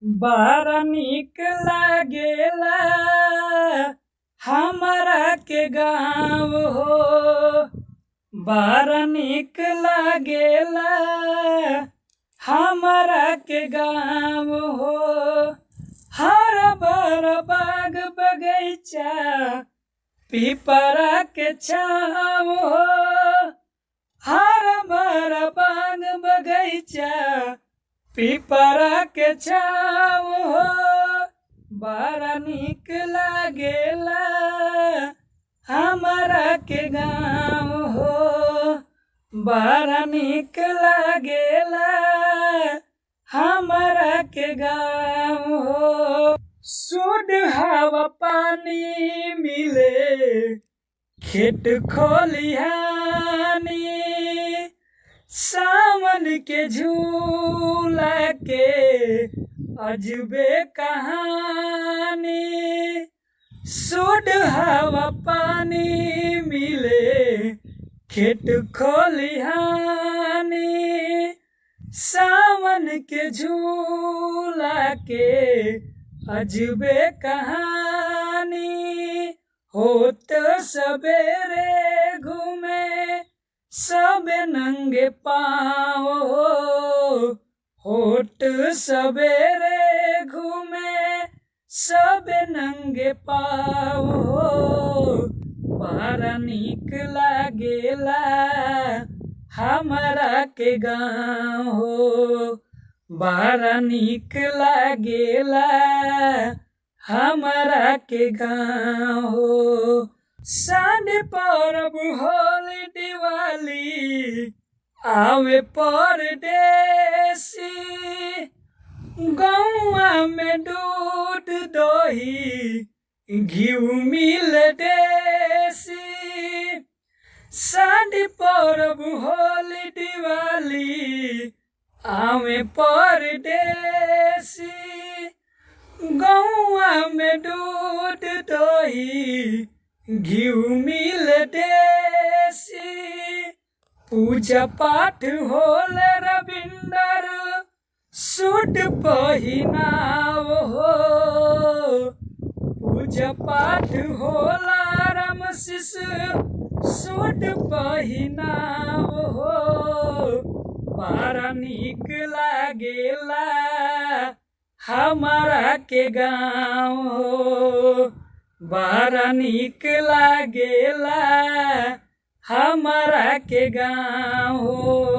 बड़ा निक लागेला हमरा के गाँव हो। बड़ा निक लागेला हमरा के गाँव हो। हरा भरा बाग बगीचा पिपरा के छाँव हो। हरा भरा बाग बगीचा पिपरा के छाँव हो। बड़ा निक लागेला हमरा के गाँव हो। बड़ा निक लागेला हमरा के गाँव हो। शुद्ध हवा पानी मिले खेत खलिहानी। सावन के झूला के अजबे कहानी। शुद्ध हवा पानी मिले खेत खलिहानी। सावन के झूला के अजबे कहानी। होत सवेरे घूमे सब नंगे पाँव हो। होत सवेरे घूमे सब नंगे पाँव हो। बड़ा निक लागेला हमरा के गाँव हो। बड़ा निक लागेला हमरा के गाँव हो। साढ़े परब होली दिवाली आवे परदेसी। गौआ में दूध दही घिउ मिले देसी। साढ़े परब होली दिवाली आवे परदेसी। गौआ में दूध दही घिउ मिले देसी। पूजा पाठ होले रविंदर सूट पहिनाव हो। पूजा पाठ होला रामशिष सूट पहिनाव हो। बड़ा निक लागेला हमरा के गाँव हो। बड़ा निक लागेला हमरा के गाँव हो।